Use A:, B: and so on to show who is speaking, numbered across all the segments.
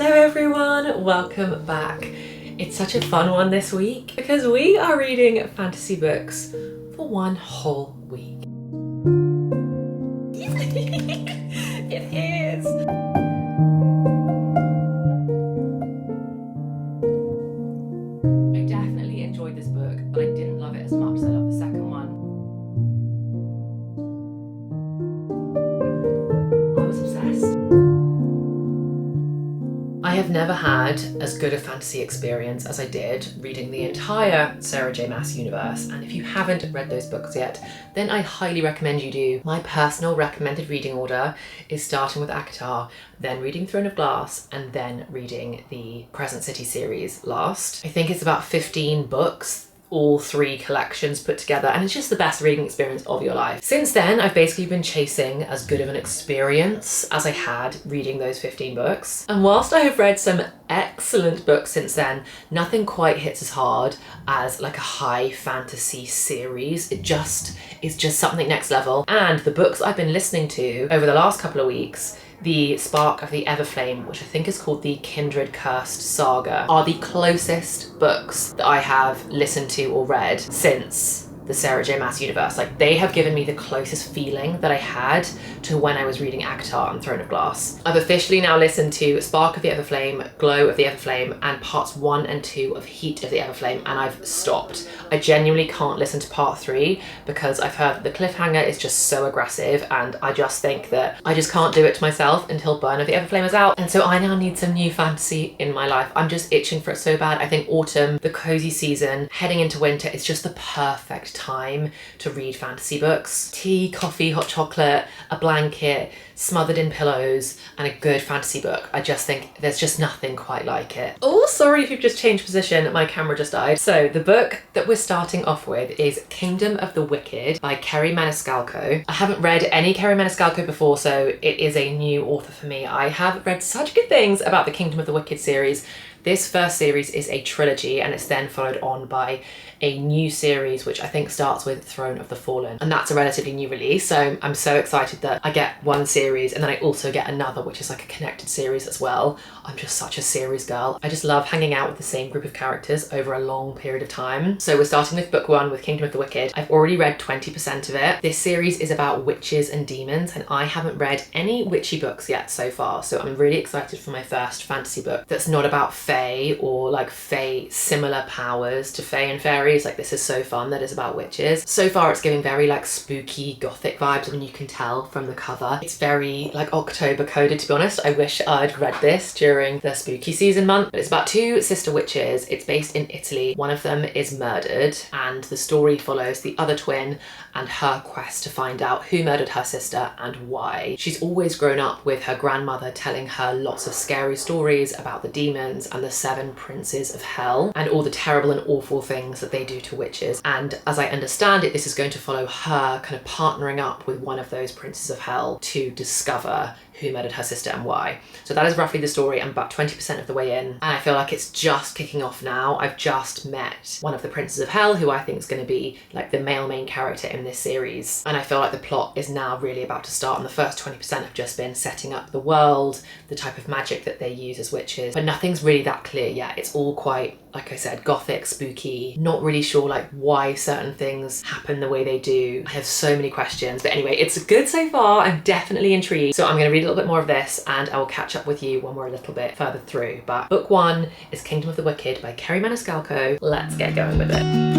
A: Hello everyone, welcome back. It's such a fun one this week because we are reading fantasy books for one whole week. It is. I definitely enjoyed this book, but I didn't love it as much as I loved the second one. I was obsessed. I have never had as good a fantasy experience as I did reading the entire Sarah J Maas universe, and if you haven't read those books yet, then I highly recommend you do. My personal recommended reading order is starting with ACOTAR, then reading Throne of Glass, and then reading the Crescent City series last. I think it's about 15 books, all three collections put together, and it's just the best reading experience of your life. Since then, I've basically been chasing as good of an experience as I had reading those 15 books. And whilst I have read some excellent books since then, nothing quite hits as hard as like a high fantasy series. It's just something next level. And the books I've been listening to over the last couple of weeks, the Spark of the Everflame, which I think is called the Kindred Cursed Saga, are the closest books that I have listened to or read since the Sarah J Maas universe. Like, they have given me the closest feeling that I had to when I was reading ACOTAR and Throne of Glass. I've officially now listened to Spark of the Everflame, Glow of the Everflame, and parts 1 and 2 of Heat of the Everflame, and I've stopped. I genuinely can't listen to part 3 because I've heard that the cliffhanger is just so aggressive, and I just think that I just can't do it to myself until Burn of the Everflame is out. And so I now need some new fantasy in my life. I'm just itching for it so bad. I think autumn, the cozy season, heading into winter, is just the perfect time to read fantasy books. Tea, coffee, hot chocolate, a blanket, smothered in pillows, and a good fantasy book. I just think there's just nothing quite like it. Oh, sorry if you've just changed position, my camera just died. So the book that we're starting off with is Kingdom of the Wicked by Kerri Maniscalco. I haven't read any Kerri Maniscalco before, so it is a new author for me. I have read such good things about the Kingdom of the Wicked series. This first series is a trilogy, and it's then followed on by a new series which I think starts with Throne of the Fallen, and that's a relatively new release, so I'm so excited that I get one series and then I also get another which is like a connected series as well. I'm just such a series girl. I just love hanging out with the same group of characters over a long period of time. So we're starting with book 1 with Kingdom of the Wicked. I've already read 20% of it. This series is about witches and demons, and I haven't read any witchy books yet so far, so I'm really excited for my first fantasy book that's not about fae or like fae similar powers to fae and fairies. Like, this is so fun that is about witches. So far it's giving very like spooky gothic vibes, and you can tell from the cover it's very like October coded, to be honest. I wish I'd read this during the spooky season month. But it's about 2 sister witches. It's based in Italy. One of them is murdered, and the story follows the other twin and her quest to find out who murdered her sister and why. She's always grown up with her grandmother telling her lots of scary stories about the demons and the 7 princes of hell and all the terrible and awful things that they do to witches. And as I understand it, this is going to follow her kind of partnering up with one of those princes of hell to discover who murdered her sister and why. So that is roughly the story. I'm about 20% of the way in, and I feel like it's just kicking off now. I've just met one of the princes of hell, who I think is going to be like the male main character in this series, and I feel like the plot is now really about to start, and the first 20% have just been setting up the world, the type of magic that they use as witches, but nothing's really that clear yet. It's all quite, like I said, gothic, spooky, not really sure like why certain things happen the way they do. I have so many questions, but anyway, it's good so far. I'm definitely intrigued, so I'm going to read a little bit more of this and I will catch up with you when we're a little bit further through. But book 1 is Kingdom of the Wicked by Kerri Maniscalco. Let's get going with it.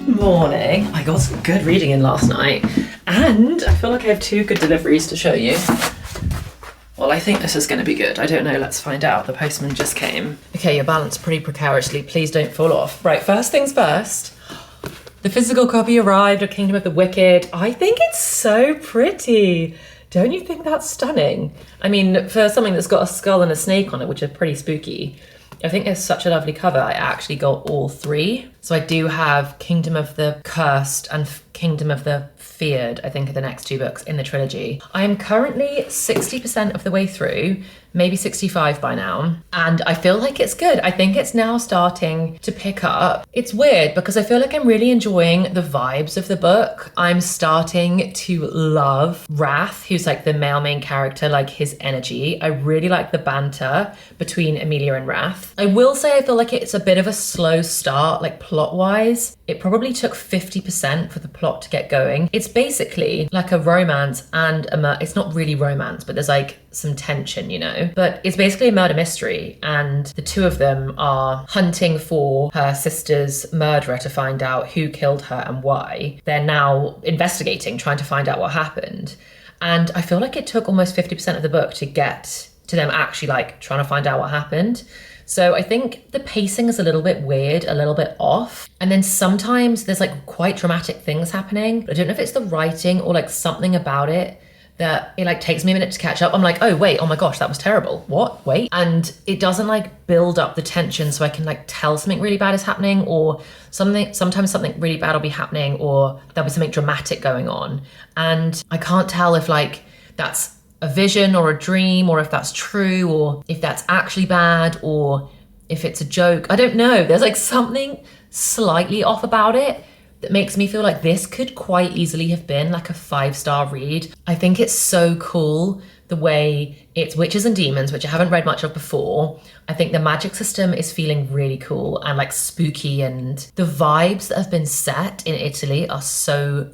A: Morning. I got some good reading in last night, and I feel like I have 2 good deliveries to show you. Well, I think this is going to be good. I don't know, let's find out. The postman just came. Okay, you're balanced pretty precariously. Please don't fall off. Right, first things first. The physical copy arrived of Kingdom of the Wicked. I think it's so pretty. Don't you think that's stunning? I mean, for something that's got a skull and a snake on it, which are pretty spooky, I think it's such a lovely cover. I actually got all 3. So I do have Kingdom of the Cursed and Kingdom of the Feared, I think, are the next 2 books in the trilogy. I am currently 60% of the way through, maybe 65 by now, and I feel like it's good. I think it's now starting to pick up. It's weird because I feel like I'm really enjoying the vibes of the book. I'm starting to love Wrath, who's like the male main character, like his energy. I really like the banter between Emilia and Wrath. I will say I feel like it's a bit of a slow start, like plot-wise. It probably took 50% for the plot to get going. It's basically like a romance and it's not really romance, but there's like some tension, you know? But it's basically a murder mystery, and the 2 of them are hunting for her sister's murderer to find out who killed her and why. They're now investigating, trying to find out what happened. And I feel like it took almost 50% of the book to get to them actually like trying to find out what happened. So I think the pacing is a little bit weird, a little bit off. And then sometimes there's like quite dramatic things happening. But I don't know if it's the writing or like something about it that it like takes me a minute to catch up. I'm like, oh wait, oh my gosh, that was terrible. What? Wait. And it doesn't like build up the tension so I can like tell something really bad is happening, or sometimes something really bad will be happening, or there'll be something dramatic going on. And I can't tell if like that's a vision or a dream, or if that's true, or if that's actually bad, or if it's a joke. I don't know. There's like something slightly off about it that makes me feel like this could quite easily have been like a 5-star read. I think it's so cool the way it's witches and demons, which I haven't read much of before. I think the magic system is feeling really cool and like spooky, and the vibes that have been set in Italy are so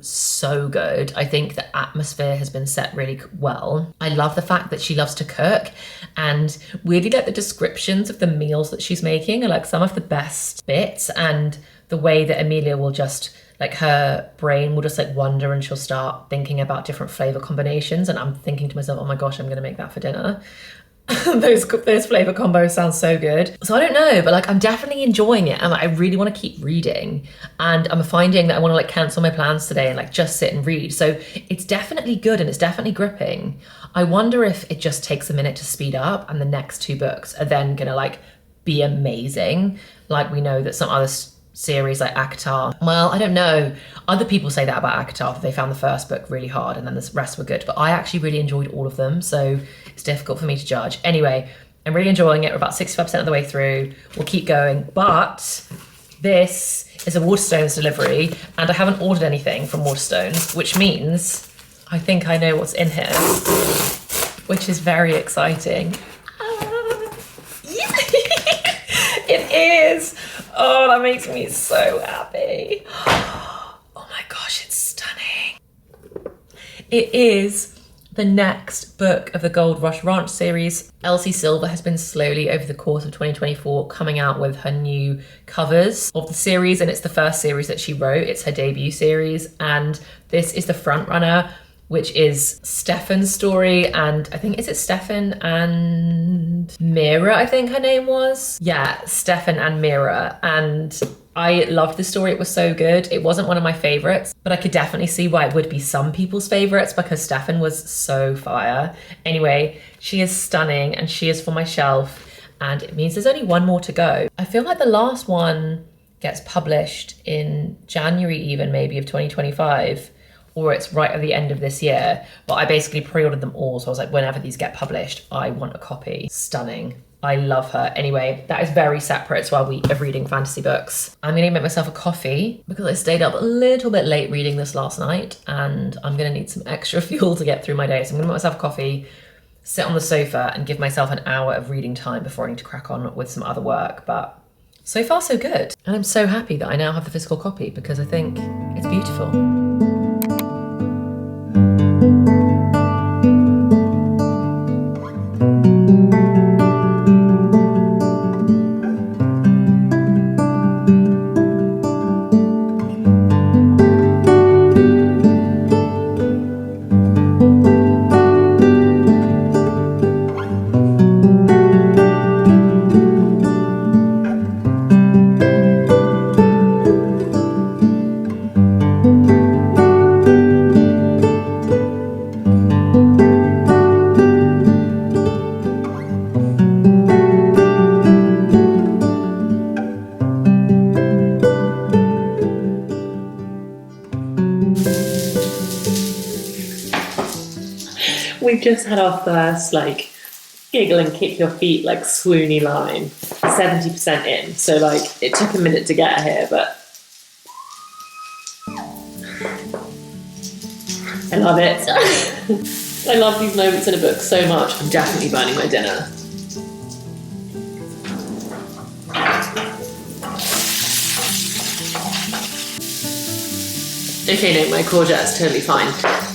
A: good. I think the atmosphere has been set really well. I love the fact that she loves to cook, and weirdly like the descriptions of the meals that she's making are like some of the best bits, and the way that Emilia will just like her brain will just like wander and she'll start thinking about different flavor combinations, and I'm thinking to myself, oh my gosh, I'm gonna make that for dinner. those flavor combos sound so good. So I don't know, but like I'm definitely enjoying it, and like, I really want to keep reading, and I'm finding that I want to like cancel my plans today and like just sit and read. So it's definitely good and it's definitely gripping. I wonder if it just takes a minute to speed up and the next 2 books are then gonna like be amazing. Like we know that some other series like ACOTAR, well, I don't know. Other people say that about ACOTAR, that they found the first book really hard and then the rest were good, but I actually really enjoyed all of them, so it's difficult for me to judge. Anyway, I'm really enjoying it. We're about 65% of the way through. We'll keep going, but this is a Waterstones delivery, and I haven't ordered anything from Waterstones, which means I think I know what's in here, which is very exciting. It is. Oh, that makes me so happy. Oh my gosh, it's stunning. It is the next book of the Gold Rush Ranch series. Elsie Silver has been slowly over the course of 2024 coming out with her new covers of the series, and it's the first series that she wrote. It's her debut series, and this is the front runner, which is Stefan's story, and I think, is it Stefan and Mira, I think her name was? Yeah, Stefan and Mira, and I loved the story. It was so good. It wasn't one of my favorites, but I could definitely see why it would be some people's favorites because Stefan was so fire. Anyway, she is stunning and she is for my shelf, and it means there's only one more to go. I feel like the last one gets published in January even maybe of 2025. Or it's right at the end of this year. But I basically pre-ordered them all. So I was like, whenever these get published, I want a copy. Stunning. I love her. Anyway, that is very separate to our week of reading fantasy books. I'm gonna make myself a coffee because I stayed up a little bit late reading this last night, and I'm gonna need some extra fuel to get through my day. So I'm gonna make myself a coffee, sit on the sofa and give myself an hour of reading time before I need to crack on with some other work. But so far so good. And I'm so happy that I now have the physical copy because I think it's beautiful.
B: We've just had our first like giggle and kick your feet like swoony line, 70% in. So like it took a minute to get here, but I love it. I love these moments in a book so much. I'm definitely burning my dinner. Okay, no, my courgette's totally fine.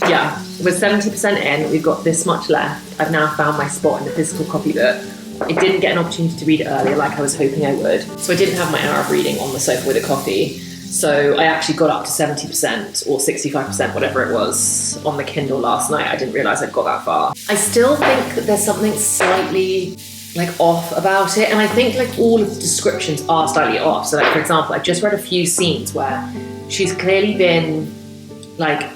B: Yeah, we're 70% in, we've got this much left. I've now found my spot in the physical copybook. I didn't get an opportunity to read it earlier like I was hoping I would. So I didn't have my hour of reading on the sofa with a coffee. So I actually got up to 70% or 65%, whatever it was, on the Kindle last night. I didn't realise I'd got that far. I still think that there's something slightly like off about it. And I think like all of the descriptions are slightly off. So like, for example, I've just read a few scenes where she's clearly been like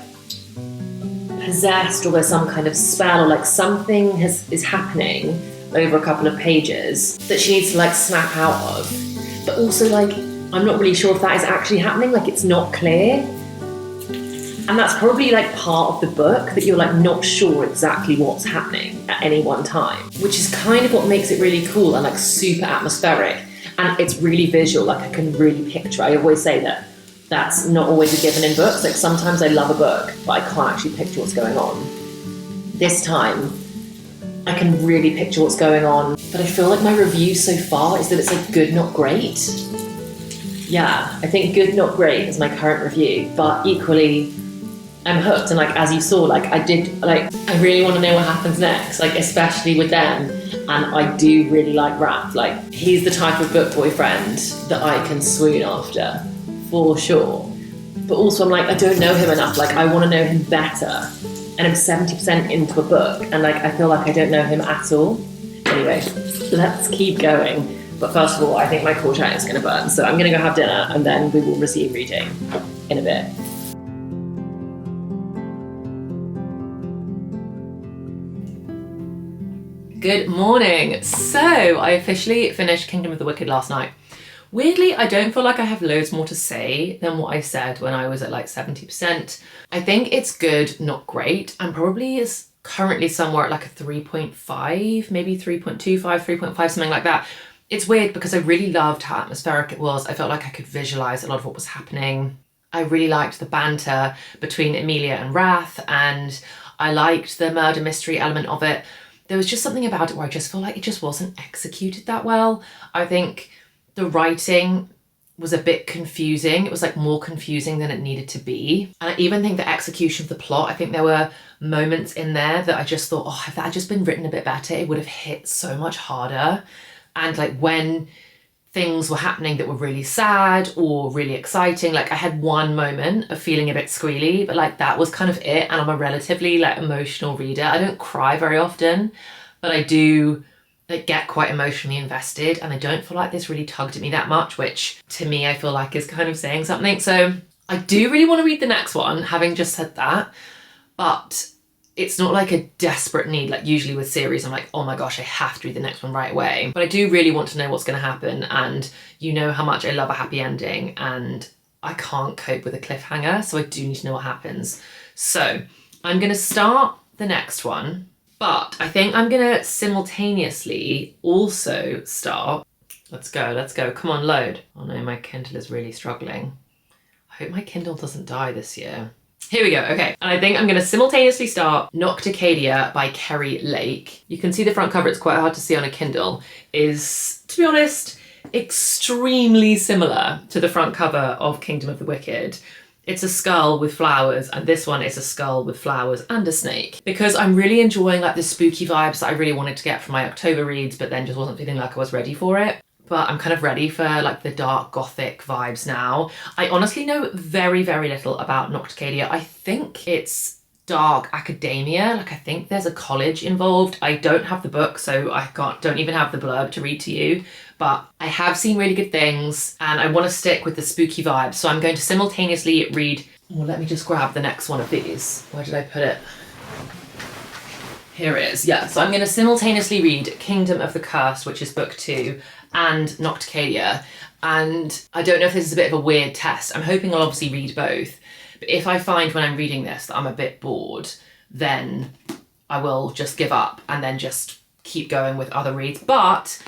B: possessed, or there's some kind of spell, or like something is happening over a couple of pages that she needs to like snap out of. But also like, I'm not really sure if that is actually happening, like it's not clear. And that's probably like part of the book, that you're like not sure exactly what's happening at any one time, which is kind of what makes it really cool and like super atmospheric. And it's really visual, like I can really picture. I always say that that's not always a given in books. Like sometimes I love a book, but I can't actually picture what's going on. This time, I can really picture what's going on. But I feel like my review so far is that it's like good, not great. Yeah, I think good, not great is my current review, but equally, I'm hooked. And like, as you saw, like I really want to know what happens next, like especially with them. And I do really like Raph. Like he's the type of book boyfriend that I can swoon after, for sure. But also I'm like, I don't know him enough. Like I want to know him better. And I'm 70% into a book and like, I feel like I don't know him at all. Anyway, let's keep going. But first of all, I think my courgette is going to burn. So I'm going to go have dinner and then we will resume reading in a bit. Good morning. So I officially finished Kingdom of the Wicked last night. Weirdly, I don't feel like I have loads more to say than what I said when I was at like 70%. I think it's good, not great. I'm probably currently somewhere at like a 3.5, maybe 3.25, 3.5, something like that. It's weird because I really loved how atmospheric it was. I felt like I could visualize a lot of what was happening. I really liked the banter between Emilia and Wrath, and I liked the murder mystery element of it. There was just something about it where I just feel like it just wasn't executed that well. I think the writing was a bit confusing. It was like more confusing than it needed to be. And I even think the execution of the plot, I think there were moments in there that I just thought, oh, if that had just been written a bit better, it would have hit so much harder. And like when things were happening that were really sad or really exciting, like I had one moment of feeling a bit squealy, but like that was kind of it. And I'm a relatively like emotional reader. I don't cry very often, but I do like get quite emotionally invested, and I don't feel like this really tugged at me that much, which to me I feel like is kind of saying something. So I do really want to read the next one, having just said that, but it's not like a desperate need. Like usually with series, I'm like, oh my gosh, I have to read the next one right away. But I do really want to know what's going to happen. And you know how much I love a happy ending, and I can't cope with a cliffhanger. So I do need to know what happens. So I'm going to start the next one, but I think I'm going to simultaneously also start. Let's go. Come on, load. Oh no, my Kindle is really struggling. I hope my Kindle doesn't die this year. Here we go, okay. And I think I'm gonna simultaneously start Nocticadia by Kerri Lake. You can see the front cover, it's quite hard to see on a Kindle, is, to be honest, extremely similar to the front cover of Kingdom of the Wicked. It's a skull with flowers, and this one is a skull with flowers and a snake. Because I'm really enjoying like the spooky vibes that I really wanted to get from my October reads, but then just wasn't feeling like I was ready for it. But I'm kind of ready for like the dark gothic vibes now. I honestly know very, very little about Nocticadia. I think it's dark academia. Like I think there's a college involved. I don't have the book, so I don't even have the blurb to read to you. But I have seen really good things, and I want to stick with the spooky vibes. So I'm going to simultaneously read. Well, let me just grab the next one of these. Where did I put it? Here it is. Yeah, so I'm going to simultaneously read Kingdom of the Curse, which is book 2, and Nocticadia. And I don't know if this is a bit of a weird test. I'm hoping I'll obviously read both, But if I find when I'm reading this that I'm a bit bored, then I will just give up and then just keep going with other reads. But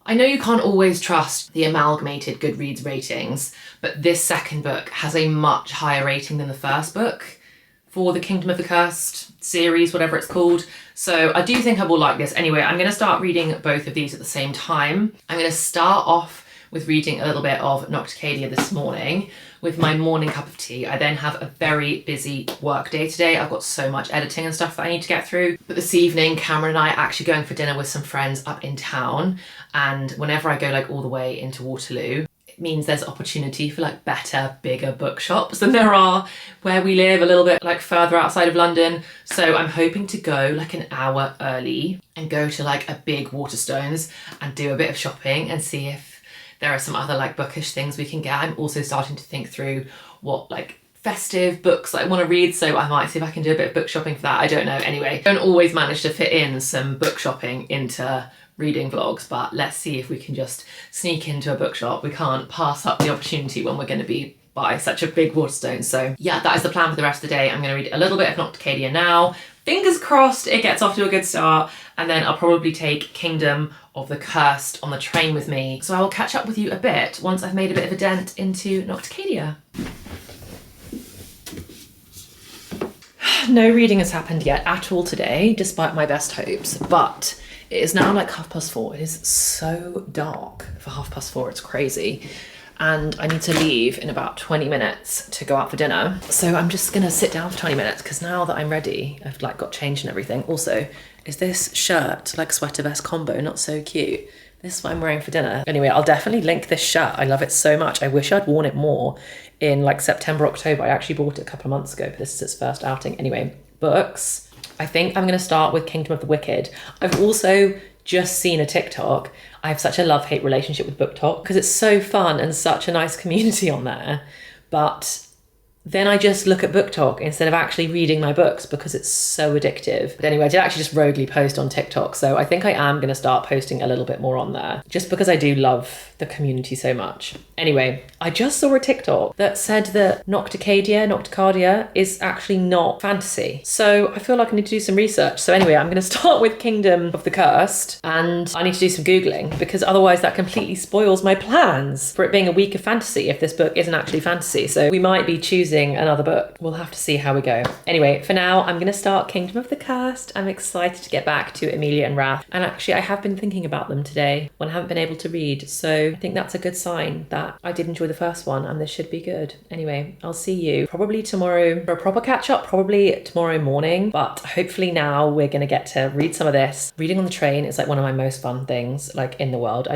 B: I know you can't always trust the amalgamated Goodreads ratings, but this second book has a much higher rating than the first book for the Kingdom of the Cursed series, whatever it's called. So I do think I will like this. Anyway, I'm going to start reading both of these at the same time. I'm going to start off with reading a little bit of Nocticadia this morning with my morning cup of tea. I then have a very busy work day today. I've got so much editing and stuff that I need to get through. But this evening, Cameron and I are actually going for dinner with some friends up in town. And whenever I go like all the way into Waterloo, it means there's opportunity for like better, bigger bookshops than there are where we live, a little bit like further outside of London. So I'm hoping to go like an hour early and go to like a big Waterstones and do a bit of shopping and see if there are some other like bookish things we can get. I'm also starting to think through what like festive books I want to read, so I might see if I can do a bit of book shopping for that. I don't know. Anyway, I don't always manage to fit in some book shopping into reading vlogs, but let's see if we can just sneak into a bookshop. We can't pass up the opportunity when we're going to be by such a big Waterstone. So yeah, that is the plan for the rest of the day. I'm going to read a little bit of Nocticadia now. Fingers crossed it gets off to a good start, and then I'll probably take Kingdom of the Cursed on the train with me. So I will catch up with you a bit once I've made a bit of a dent into Nocticadia. No reading has happened yet at all today, despite my best hopes, but it is now like 4:30. It is so dark for 4:30. It's crazy. And I need to leave in about 20 minutes to go out for dinner. So I'm just gonna sit down for 20 minutes because now that I'm ready, I've like got changed and everything. Also, is this shirt like sweater vest combo not so cute? This is what I'm wearing for dinner. Anyway, I'll definitely link this shirt. I love it so much. I wish I'd worn it more in like September, October. I actually bought it a couple of months ago, but this is its first outing. Anyway, books. I think I'm going to start with Kingdom of the Wicked. I've also just seen a TikTok. I have such a love-hate relationship with BookTok because it's so fun and such a nice community on there. But then I just look at BookTok instead of actually reading my books because it's so addictive. But anyway, I did actually just roguely post on TikTok, so I think I am going to start posting a little bit more on there just because I do love the community so much. Anyway, I just saw a TikTok that said that Nocticadia is actually not fantasy. So I feel like I need to do some research. So anyway, I'm going to start with Kingdom of the Cursed, and I need to do some Googling because otherwise that completely spoils my plans for it being a week of fantasy if this book isn't actually fantasy. So we might be choosing another book. We'll have to see how we go. Anyway, for now, I'm going to start Kingdom of the Cursed. I'm excited to get back to Emilia and Wrath. And actually, I have been thinking about them today when I haven't been able to read. So I think that's a good sign that I did enjoy the first one and this should be good. Anyway, I'll see you probably tomorrow for a proper catch up, probably tomorrow morning. But hopefully now we're going to get to read some of this. Reading on the train is like one of my most fun things like in the world.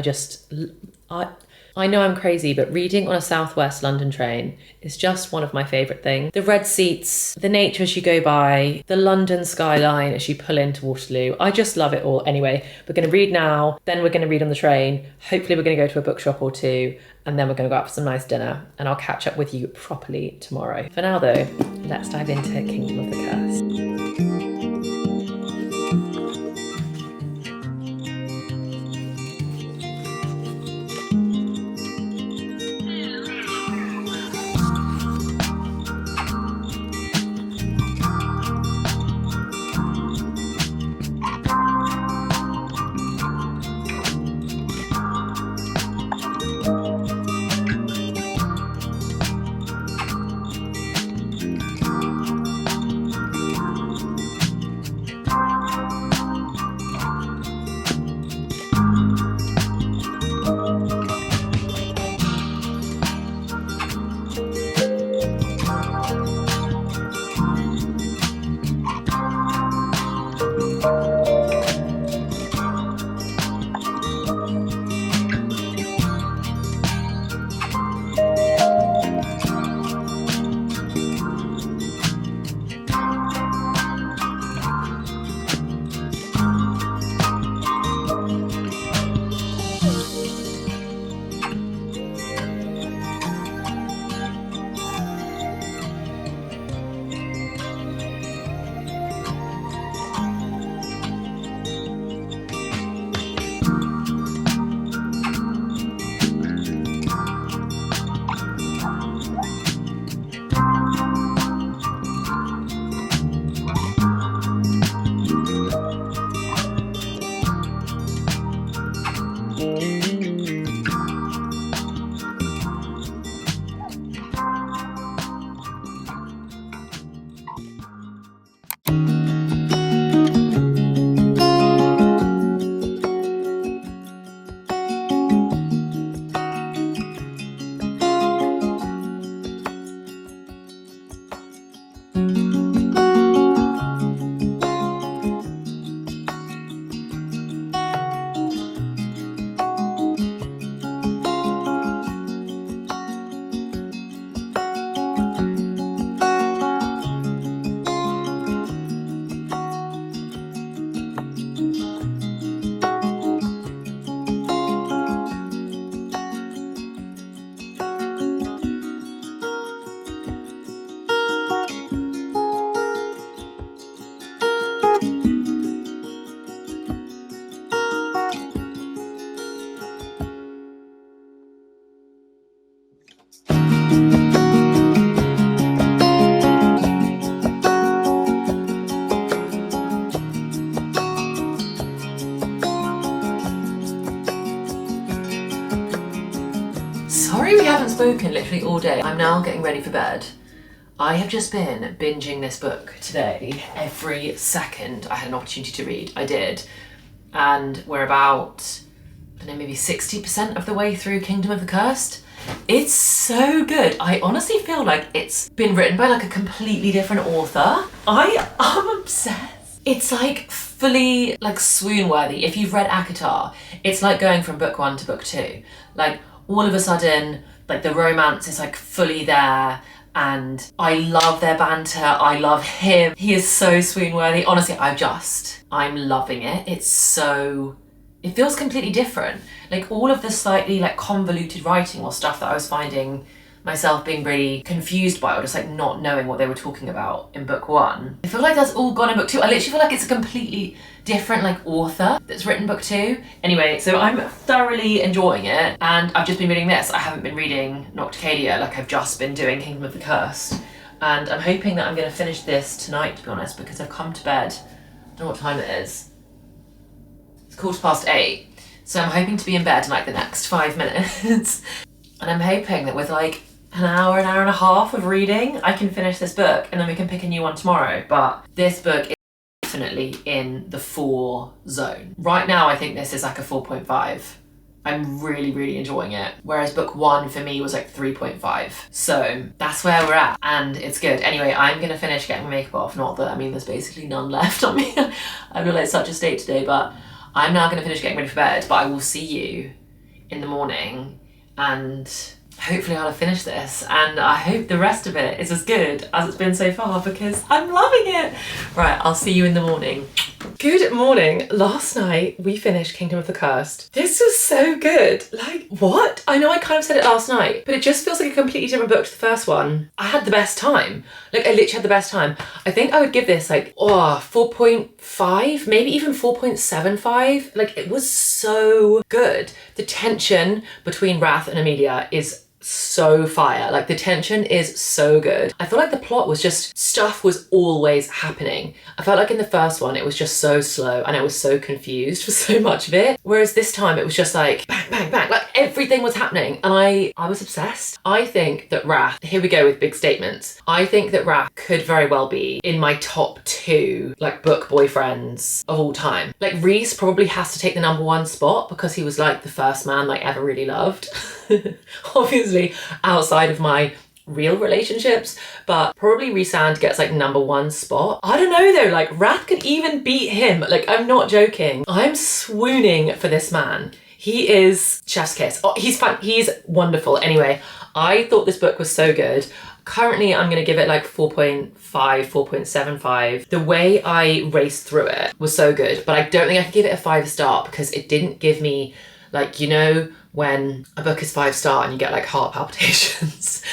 B: I know I'm crazy, but reading on a Southwest London train is just one of my favourite things. The red seats, the nature as you go by, the London skyline as you pull into Waterloo. I just love it all. Anyway, we're going to read now, then we're going to read on the train. Hopefully we're going to go to a bookshop or two, and then we're going to go out for some nice dinner, and I'll catch up with you properly tomorrow. For now though, let's dive into Kingdom of the Cursed.
A: Sorry we haven't spoken literally all day. I'm now getting ready for bed. I have just been binging this book today. Every second I had an opportunity to read, I did. And we're about, I don't know, maybe 60% of the way through Kingdom of the Cursed. It's so good. I honestly feel like it's been written by like a completely different author. I am obsessed. It's like fully like swoon worthy. If you've read ACOTAR, it's like going from book 1 to book 2. Like all of a sudden, like the romance is like fully there, and I love their banter. I love him. He is so swoon worthy. Honestly, I'm loving it. It feels completely different. Like all of the slightly like convoluted writing or stuff that I was finding myself being really confused by, or just like not knowing what they were talking about in book 1. I feel like that's all gone in book 2. I literally feel like it's a completely different like author that's written book 2. Anyway, so I'm thoroughly enjoying it, and I've just been reading this. I haven't been reading Nocticadia, like I've just been doing Kingdom of the Cursed, and I'm hoping that I'm going to finish this tonight, to be honest, because I've come to bed. I don't know what time it is. It's 8:15, so I'm hoping to be in bed in like the next 5 minutes. And I'm hoping that with like an hour and a half of reading, I can finish this book, and then we can pick a new one tomorrow. But this book is definitely in the 4 zone. Right now, I think this is like a 4.5. I'm really, really enjoying it. Whereas book 1 for me was like 3.5. So that's where we're at, and it's good. Anyway, I'm gonna finish getting my makeup off. Not that, I mean, there's basically none left on me. I feel like such a state today, but I'm now gonna finish getting ready for bed. But I will see you in the morning, and hopefully I'll have finished this, and I hope the rest of it is as good as it's been so far, because I'm loving it. Right, I'll see you in the morning. Good morning. Last night we finished Kingdom of the Cursed. This was so good. Like, what? I know I kind of said it last night, but it just feels like a completely different book to the first one. I had the best time. Like, I literally had the best time. I think I would give this like, 4.5, maybe even 4.75. Like, it was so good. The tension between Wrath and Amelia is so fire. Like, the tension is so good. I feel like the plot was just, stuff was always happening. I felt like in the first one it was just so slow, and I was so confused for so much of it, whereas this time it was just like bang bang bang, like everything was happening, and I was obsessed. I think that Wrath, here we go with big statements, I think that Wrath could very well be in my top 2 like book boyfriends of all time. Like, Rhys probably has to take the number 1 spot, because he was like the first man I ever really loved. Obviously outside of my real relationships, but probably Rhysand gets like number 1 spot. I don't know though, like Wrath could even beat him. Like, I'm not joking. I'm swooning for this man. He is chef's kiss. Oh, he's fun. He's wonderful. Anyway, I thought this book was so good. Currently, I'm going to give it like 4.5, 4.75. The way I raced through it was so good, but I don't think I could give it a 5-star, because it didn't give me, like, you know, when a book is 5-star and you get like heart palpitations.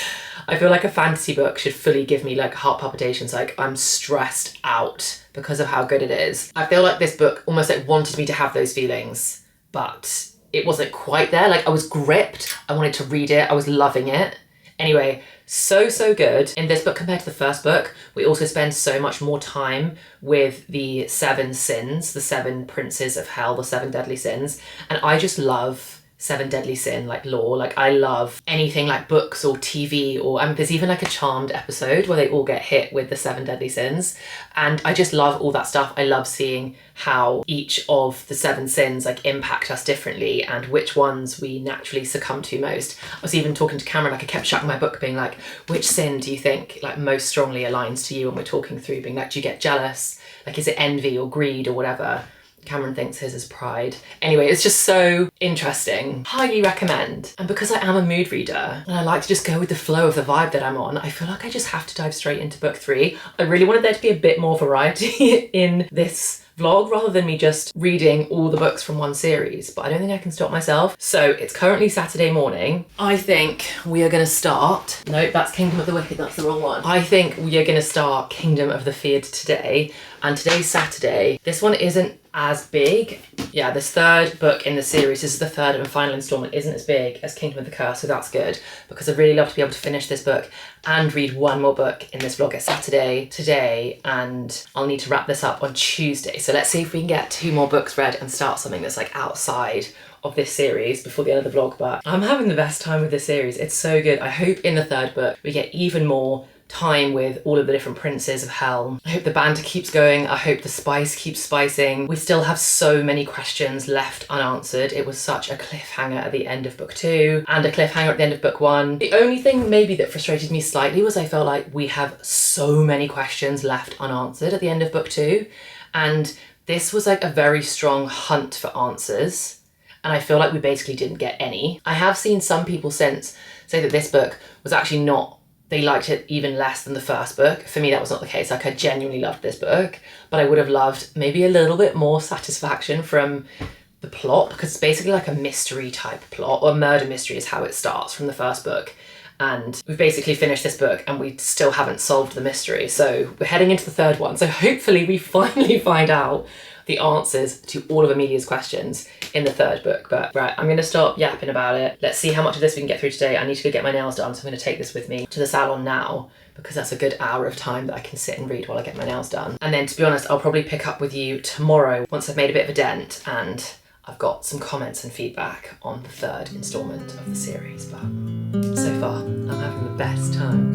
A: I feel like a fantasy book should fully give me like heart palpitations, like I'm stressed out because of how good it is. I feel like this book almost like wanted me to have those feelings, but it wasn't quite there. Like, I was gripped, I wanted to read it, I was loving it. Anyway, so good. In this book compared to the first book, we also spend so much more time with the 7 sins, the 7 princes of hell, the 7 deadly sins, and I just love Seven Deadly Sin, like lore. Like I love anything like books or TV or there's even like a Charmed episode where they all get hit with the seven deadly sins. And I just love all that stuff. I love seeing how each of the seven sins like impact us differently and which ones we naturally succumb to most. I was even talking to Cameron, like I kept shutting my book being like, which sin do you think like most strongly aligns to you? And we're talking through being like, do you get jealous? Like is it envy or greed or whatever? Cameron thinks his is pride. Anyway, it's just so interesting. Highly recommend. And because I am a mood reader and I like to just go with the flow of the vibe that I'm on, I feel like I just have to dive straight into book 3. I really wanted there to be a bit more variety in this vlog rather than me just reading all the books from one series, but I don't think I can stop myself. So it's currently Saturday morning. I think we are gonna start, nope, that's Kingdom of the Wicked, that's the wrong one. I think we are gonna start Kingdom of the Feared today, and today's Saturday. This one isn't as big. Yeah, this third book in the series, this is the third and final installment, isn't as big as Kingdom of the Curse, so that's good, because I'd really love to be able to finish this book and read one more book in this vlog. It's Saturday today, and I'll need to wrap this up on Tuesday. So let's see if we can get 2 more books read and start something that's like outside of this series before the end of the vlog. But I'm having the best time with this series. It's so good. I hope in the third book we get even more time with all of the different princes of hell. I hope the banter keeps going. I hope the spice keeps spicing. We still have so many questions left unanswered. It was such a cliffhanger at the end of book 2 and a cliffhanger at the end of book 1. The only thing maybe that frustrated me slightly was I felt like we have so many questions left unanswered at the end of book 2, and this was like a very strong hunt for answers, and I feel like we basically didn't get any. I have seen some people since say that this book was actually not, they liked it even less than the first book. For me, that was not the case. Like I genuinely loved this book, but I would have loved maybe a little bit more satisfaction from the plot, because it's basically like a mystery type plot, or murder mystery is how it starts from the first book. And we've basically finished this book and we still haven't solved the mystery. So we're heading into the third one. So hopefully we finally find out the answers to all of Amelia's questions in the third book. But right, I'm gonna stop yapping about it. Let's see how much of this we can get through today. I need to go get my nails done, so I'm gonna take this with me to the salon now, because that's a good hour of time that I can sit and read while I get my nails done. And then, to be honest, I'll probably pick up with you tomorrow once I've made a bit of a dent and I've got some comments and feedback on the third installment of the series. But so far, I'm having the best time.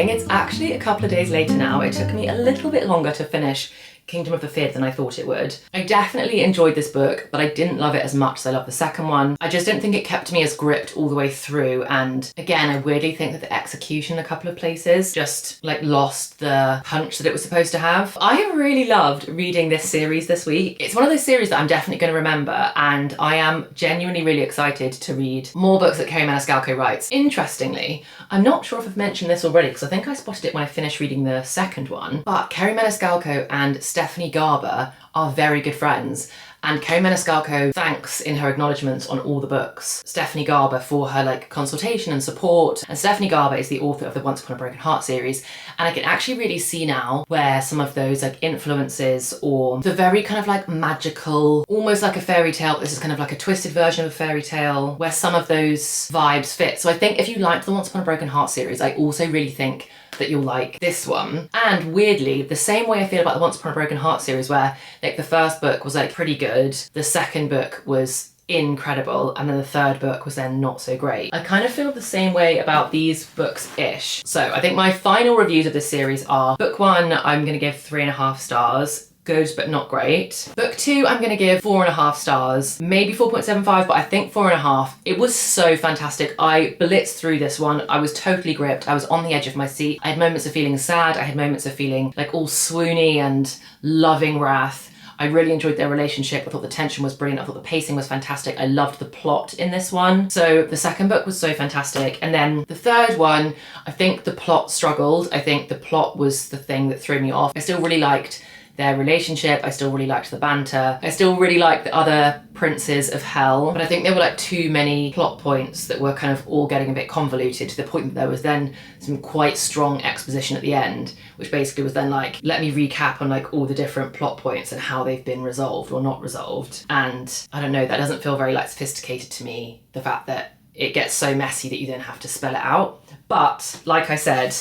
A: It's actually a couple of days later now. It took me a little bit longer to finish Kingdom of the Feared than I thought it would. I definitely enjoyed this book, but I didn't love it as much as I loved the second one. I just don't think it kept me as gripped all the way through, and again, I weirdly think that the execution in a couple of places just like lost the punch that it was supposed to have. I have really loved reading this series this week. It's one of those series that I'm definitely going to remember, and I am genuinely really excited to read more books that Kerri Maniscalco writes. Interestingly, I'm not sure if I've mentioned this already, because I think I spotted it when I finished reading the second one, but Kerri Maniscalco and Stephanie Garber are very good friends, and Kerri Maniscalco thanks in her acknowledgements on all the books Stephanie Garber for her like consultation and support. And Stephanie Garber is the author of the Once Upon a Broken Heart series, and I can actually really see now where some of those like influences, or the very kind of like magical, almost like a fairy tale, this is kind of like a twisted version of a fairy tale, where some of those vibes fit. So I think if you liked the Once Upon a Broken Heart series, I also really think that you'll like this one. And weirdly, the same way I feel about the Once Upon a Broken Heart series, where like the first book was like pretty good, the second book was incredible, and then the third book was then not so great. I kind of feel the same way about these books-ish. So I think my final reviews of this series are: book 1, I'm gonna give 3.5 stars. Good, but not great. Book 2, I'm gonna give 4.5 stars, maybe 4.75, but I think 4.5. It was so fantastic. I blitzed through this one. I was totally gripped. I was on the edge of my seat. I had moments of feeling sad. I had moments of feeling like all swoony and loving wrath.
B: I really enjoyed their relationship. I thought the tension was brilliant. I thought the pacing was fantastic. I loved the plot in this one. So the second book was so fantastic. And then the third one, I think the plot struggled. I think the plot was the thing that threw me off. I still really liked their relationship. I still really liked the banter. I still really liked the other princes of hell, but I think there were like too many plot points that were kind of all getting a bit convoluted, to the point that there was then some quite strong exposition at the end, which basically was then like, let me recap on like all the different plot points and how they've been resolved or not resolved. And I don't know, that doesn't feel very like sophisticated to me, the fact that it gets so messy that you then have to spell it out. But like I said,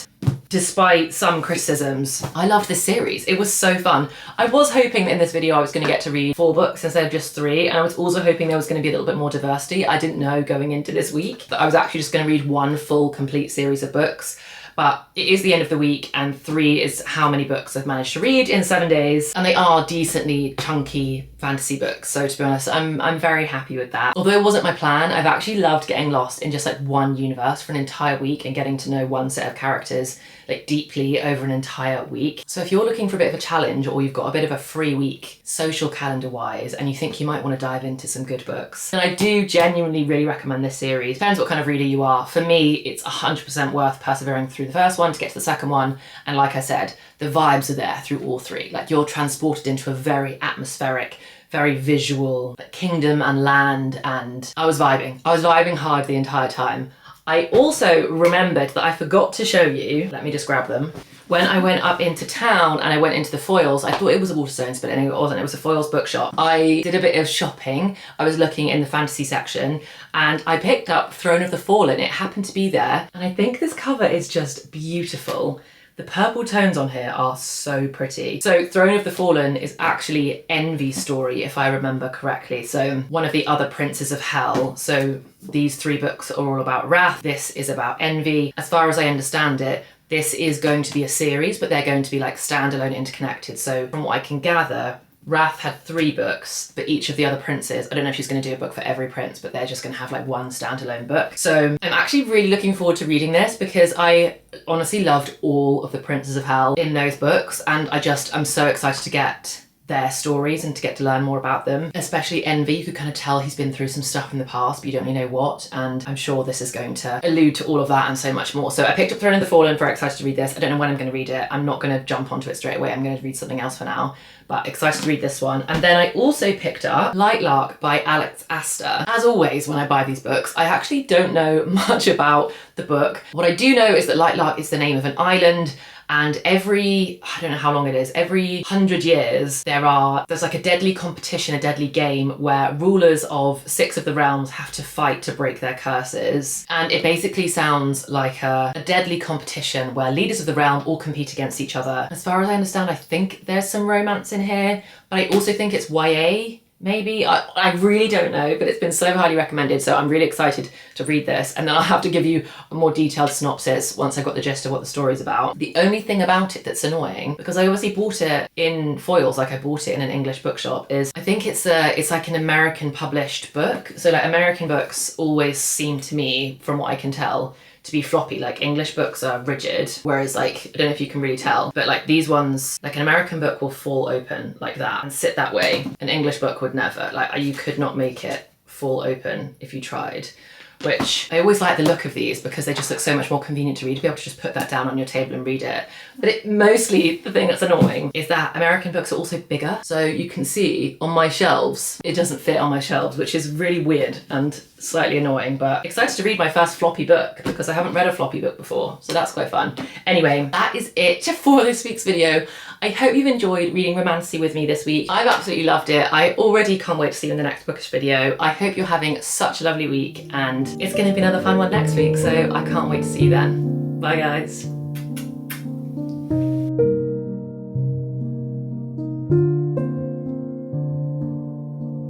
B: despite some criticisms, I loved this series. It was so fun. I was hoping that in this video I was going to get to read 4 books instead of just 3, and I was also hoping there was going to be a little bit more diversity. I didn't know going into this week that I was actually just going to read 1 full complete series of books. But it is the end of the week, and 3 is how many books I've managed to read in 7 days. And they are decently chunky fantasy books. So to be honest, I'm very happy with that. Although it wasn't my plan, I've actually loved getting lost in just like one universe for an entire week and getting to know one set of characters like deeply over an entire week. So if you're looking for a bit of a challenge, or you've got a bit of a free week social calendar wise, and you think you might want to dive into some good books, then I do genuinely really recommend this series. Depends what kind of reader you are. For me, it's 100% worth persevering through the first one to get to the second one. And like I said, the vibes are there through all 3. Like, you're transported into a very atmospheric, very visual kingdom and land, and I was vibing. I was vibing hard the entire time. I also remembered that I forgot to show you, let me just grab them. When I went up into town and I went into the Foyles, I thought it was a Waterstones, but anyway it wasn't. It was a Foyles bookshop. I did a bit of shopping. I was looking in the fantasy section and I picked up Throne of the Fallen. It happened to be there. And I think this cover is just beautiful. The purple tones on here are so pretty. So Throne of the Fallen is actually Envy's story, if I remember correctly. So one of the other princes of hell. So these 3 books are all about Wrath. This is about Envy. As far as I understand it, this is going to be a series, but they're going to be like standalone, interconnected. So from what I can gather, Wrath had 3 books, but each of the other princes, I don't know if she's going to do a book for every prince, but they're just going to have like one standalone book. So I'm actually really looking forward to reading this, because I honestly loved all of the princes of hell in those books, and I'm so excited to get their stories and to get to learn more about them. Especially Envy, you could kind of tell he's been through some stuff in the past, but you don't really know what, and I'm sure this is going to allude to all of that and so much more. So I picked up Throne of the Fallen, very excited to read this. I don't know when I'm going to read it. I'm not going to jump onto it straight away. I'm going to read something else for now, but excited to read this one. And then I also picked up Light Lark by Alex Astor. As always, when I buy these books, I actually don't know much about the book. What I do know is that Light Lark is the name of an island, and every, I don't know how long it is, every 100 years, there's like a deadly competition, a deadly game where rulers of 6 of the realms have to fight to break their curses. And it basically sounds like a deadly competition where leaders of the realm all compete against each other. As far as I understand, I think there's some romance in here, but I also think it's YA. Maybe, I really don't know, but it's been so highly recommended, so I'm really excited to read this, and then I'll have to give you a more detailed synopsis once I've got the gist of what the story's about. The only thing about it that's annoying, because I obviously bought it in Foyles, like I bought it in an English bookshop, is I think it's like an American published book. So like American books always seem to me, from what I can tell, to be floppy. Like English books are rigid, whereas like, I don't know if you can really tell, but like these ones, like an American book will fall open like that and sit that way. An English book would never. Like, you could not make it fall open if you tried. Which I always like the look of these because they just look so much more convenient to read, to be able to just put that down on your table and read it. But mostly the thing that's annoying is that American books are also bigger. So you can see on my shelves, it doesn't fit on my shelves, which is really weird and slightly annoying, but excited to read my first floppy book because I haven't read a floppy book before. So that's quite fun. Anyway, that is it for this week's video. I hope you've enjoyed reading Romancy with me this week. I've absolutely loved it. I already can't wait to see you in the next bookish video. I hope you're having such a lovely week, and it's going to be another fun one next week, so I can't wait to see you then. Bye guys.